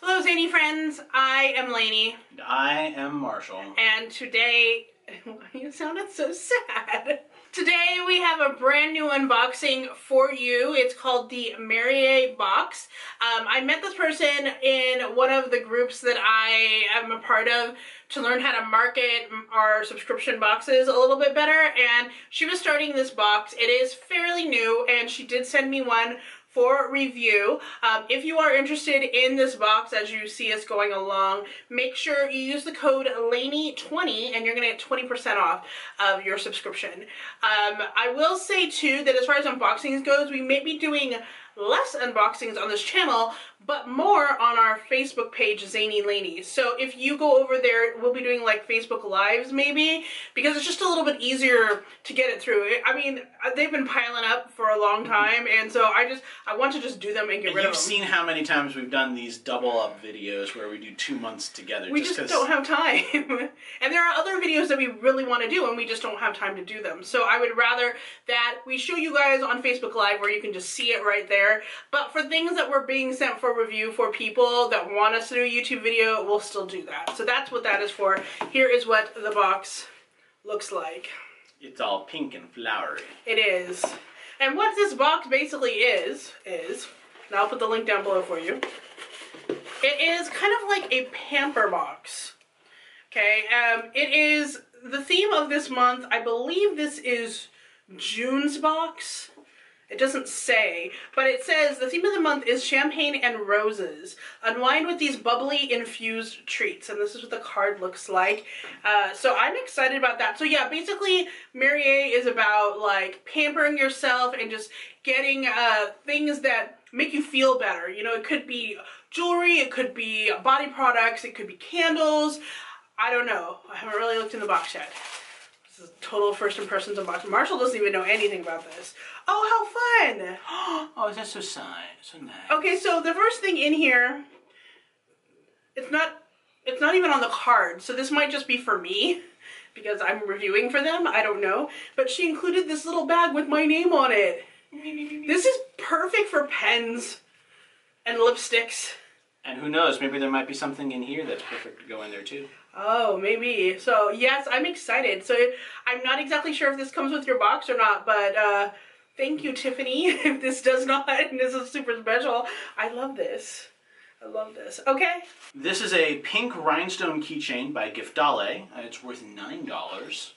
Hello Zainey friends, I am Laney. And I am Marshall. And today, you sounded so sad. Today we have a brand new unboxing for you. It's called the Merrier box. I met this person in one of the groups that I am a part of to learn how to market our subscription boxes a little bit better, and she was starting this box. It is fairly new and she did send me one for review. If you are interested in this box as you see us going along, make sure you use the code Laney20 and you're gonna get 20% off of your subscription. I will say too that as far as unboxings goes, we may be doing less unboxings on this channel, but more on our Facebook page, Zainey Laney. So if you go over there, we'll be doing like Facebook Lives maybe, because it's just a little bit easier to get it through. I mean, they've been piling up for a long time, and so I want to just do them and get rid of them. You've seen how many times we've done these double up videos where we do 2 months together. We just don't have time. And there are other videos that we really want to do, and we just don't have time to do them. So I would rather that we show you guys on Facebook Live where you can just see it right there. But for things that were being sent for review for people that want us to do a YouTube video, we'll still do that. So that's what that is for. Here is what the box looks like. It's all pink and flowery. It is. And what this box basically is, and I'll put the link down below for you. It is kind of like a Pamper box. Okay, it is the theme of this month. I believe this is June's box. It doesn't say, but it says the theme of the month is champagne and roses. Unwind with these bubbly infused treats. And this is what the card looks like. So I'm excited about that. So yeah, basically Merrier is about like pampering yourself and just getting things that make you feel better. You know, it could be jewelry, it could be body products, it could be candles. I don't know. I haven't really looked in the box yet. This is a total first impressions unboxing. Marshall doesn't even know anything about this. Oh, how fun! Oh, that's so nice. So nice. Okay, so the first thing in here, it's not even on the card, so this might just be for me because I'm reviewing for them. I don't know, but she included this little bag with my name on it. This is perfect for pens and lipsticks. And who knows? Maybe there might be something in here that's perfect to go in there too. Oh, maybe. So yes, I'm excited. So I'm not exactly sure if this comes with your box or not, but thank you, Tiffany, if this does not, and this is super special. I love this. I love this. Okay. This is a pink rhinestone keychain by Giftale. It's worth $9.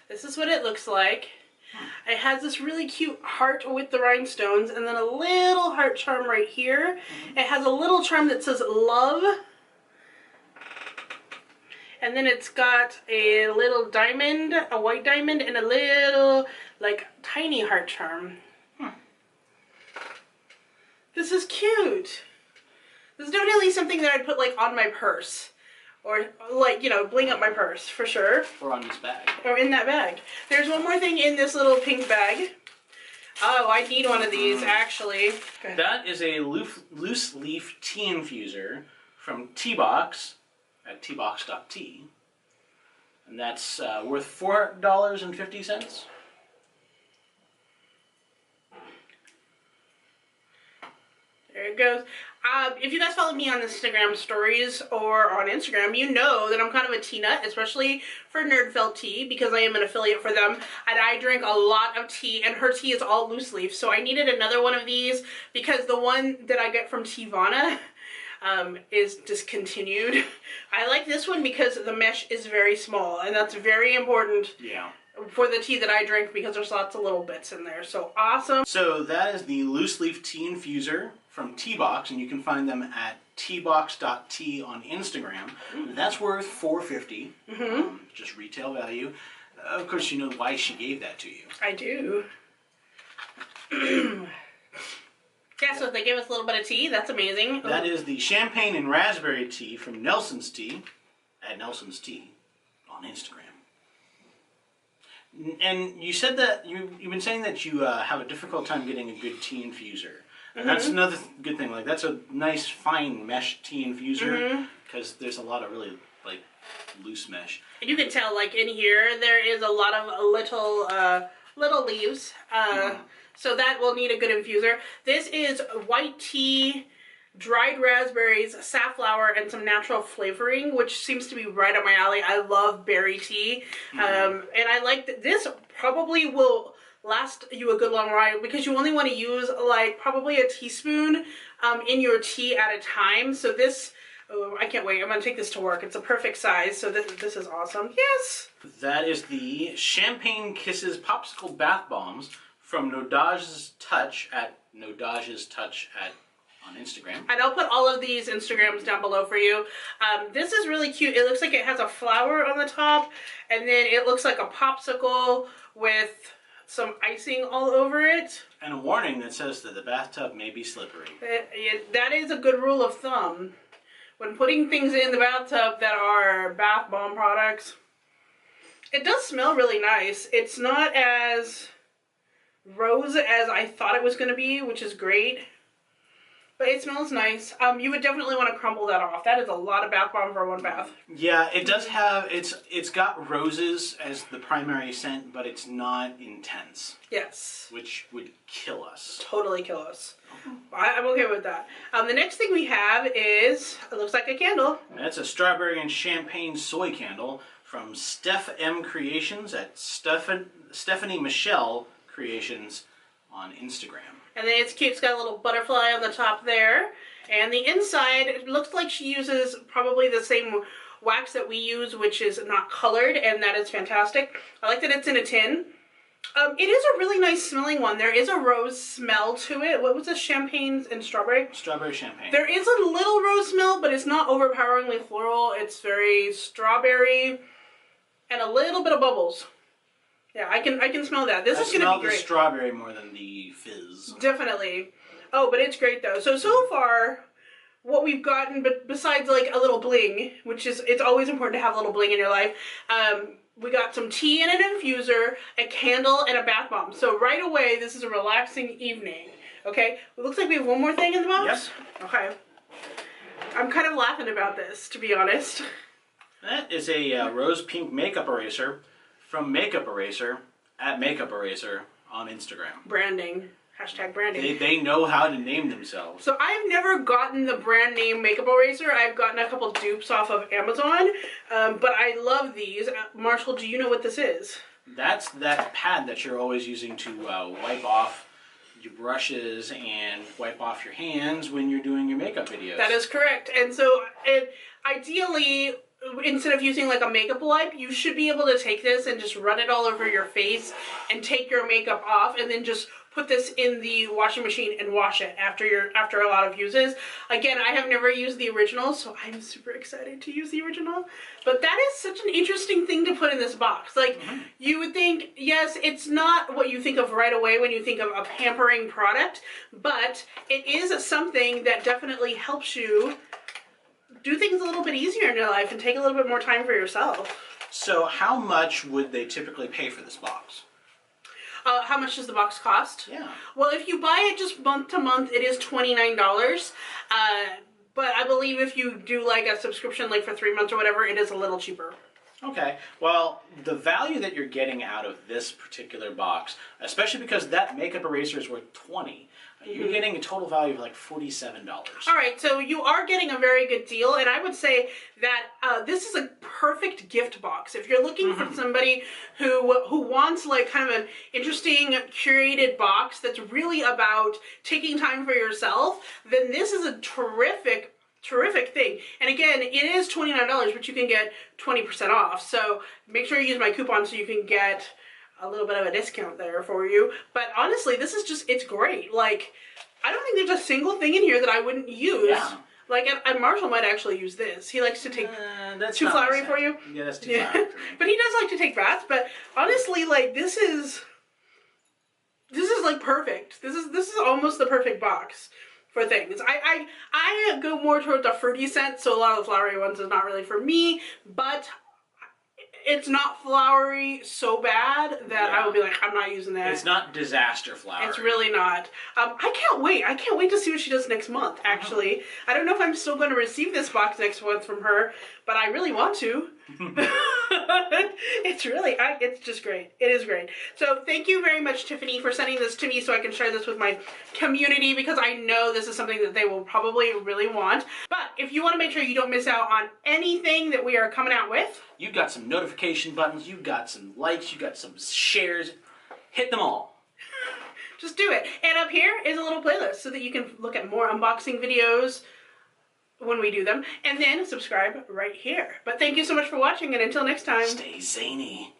This is what it looks like. It has this really cute heart with the rhinestones and then a little heart charm right here. It has a little charm that says love. And then it's got a little diamond, a white diamond, and a little, like, tiny heart charm. This is cute. This is definitely something that I'd put, like, on my purse. Or, like, you know, bling up my purse, for sure. Or on this bag. Or in that bag. There's one more thing in this little pink bag. Oh, I need one of these, actually. That is a loose leaf tea infuser from T-Box at tbox.tea. And that's worth $4.50. There it goes. If you guys follow me on Instagram stories or on Instagram, you know that I'm kind of a tea nut, especially for Nerdfelt Tea, because I am an affiliate for them, and I drink a lot of tea, and her tea is all loose leaf, so I needed another one of these, because the one that I get from Teavana is discontinued. I like this one because the mesh is very small, and that's very important. Yeah. For the tea that I drink, because there's lots of little bits in there. So awesome. So that is the loose leaf tea infuser from T-Box, and you can find them at tbox.tea on Instagram. That's worth $4.50. Just retail value. Of course, you know why she gave that to you. I do. Yeah, so if they give us a little bit of tea, that's amazing. That is the champagne and raspberry tea from Nelson's Tea at Nelson's Tea on Instagram. And you said that you've been saying that you have a difficult time getting a good tea infuser. And that's another good thing. Like, that's a nice fine mesh tea infuser, because there's a lot of really like loose mesh. And you can tell, like, in here there is a lot of little leaves. So that will need a good infuser. This is white tea dried raspberries, safflower, and some natural flavoring, which seems to be right up my alley. I love berry tea. And I like that this probably will last you a good long while because you only want to use like probably a teaspoon in your tea at a time. So this, oh, I can't wait. I'm going to take this to work. It's a perfect size. So this is awesome. Yes. That is the Champagne Kisses Popsicle Bath Bombs from Nodage's Touch at on Instagram. And I'll put all of these Instagrams down below for you. This is really cute. It looks like it has a flower on the top, and then it looks like a popsicle with some icing all over it. And a warning that says that the bathtub may be slippery. That is a good rule of thumb. When putting things in the bathtub that are bath bomb products, it does smell really nice. It's not as rose as I thought it was going to be, which is great. But it smells nice. You would definitely want to crumble that off. That is a lot of bath bomb for one bath. Yeah, it does have, it's got roses as the primary scent, but it's not intense. Yes. Which would kill us. Totally kill us. I'm okay with that. The next thing we have is, it looks like a candle. That's a strawberry and champagne soy candle from Steph M Creations at Stephanie Michelle Creations on Instagram. And then it's cute. It's got a little butterfly on the top there. And the inside, it looks like she uses probably the same wax that we use, which is not colored, and that is fantastic. I like that it's in a tin. It is a really nice smelling one. There is a rose smell to it. What was this? Champagne and strawberry? Strawberry champagne. There is a little rose smell, but it's not overpoweringly floral. It's very strawberry and a little bit of bubbles. Yeah, I can smell that. This is going to be great. I smell the strawberry more than the fizz. Definitely. Oh, but it's great though. So far, what we've gotten, but besides like a little bling, which is, it's always important to have a little bling in your life. We got some tea and an infuser, a candle, and a bath bomb. So right away, this is a relaxing evening. Okay? It looks like we have one more thing in the box. Yep. Okay. I'm kind of laughing about this, to be honest. That is a rose pink makeup eraser from Makeup Eraser at Makeup Eraser on Instagram. Branding. Hashtag branding. They know how to name themselves. So I've never gotten the brand name makeup eraser. I've gotten a couple dupes off of Amazon, but I love these. Marshall, do you know what this is? That's that pad that you're always using to wipe off your brushes and wipe off your hands when you're doing your makeup videos. That is correct. And so ideally, instead of using like a makeup wipe, you should be able to take this and just run it all over your face and take your makeup off and then just put this in the washing machine and wash it after a lot of uses. Again, I have never used the original, so I'm super excited to use the original. But that is such an interesting thing to put in this box. Like, you would think, yes, it's not what you think of right away when you think of a pampering product, but it is something that definitely helps you do things a little bit easier in your life and take a little bit more time for yourself. So how much would they typically pay for this box? How much does the box cost? Yeah. Well, if you buy it just month to month, it is $29. But I believe if you do like a subscription, like for 3 months or whatever, it is a little cheaper. Okay. Well, the value that you're getting out of this particular box, especially because that makeup eraser is worth $20, you're getting a total value of like $47. All right, so you are getting a very good deal, and I would say that this is a perfect gift box. If you're looking for somebody who wants like kind of an interesting curated box that's really about taking time for yourself, then this is a terrific thing. And again, it is $29, but you can get 20% off. So make sure you use my coupon so you can get a little bit of a discount there for you. But honestly, this is just, it's great. Like, I don't think there's a single thing in here that I wouldn't use. Yeah. Like, and Marshall might actually use this. He likes to take, too flowery for you? Yeah, that's too flowery for me. But he does like to take baths. But honestly, like, this is like perfect. This is almost the perfect box for things. I go more towards the fruity scent, so a lot of the flowery ones is not really for me, but it's not flowery so bad that I would be like, I'm not using that. It's not disaster flowery. It's really not. I can't wait. I can't wait to see what she does next month, actually. I don't know if I'm still going to receive this box next month from her, but I really want to. It's really, it's just great. It is great. So thank you very much, Tiffany, for sending this to me so I can share this with my community, because I know this is something that they will probably really want. But if you want to make sure you don't miss out on anything that we are coming out with, you've got some notification buttons, you've got some likes, you've got some shares. Hit them all. Just do it. And up here is a little playlist so that you can look at more unboxing videos when we do them, and then subscribe right here. But thank you so much for watching, and until next time, stay zany.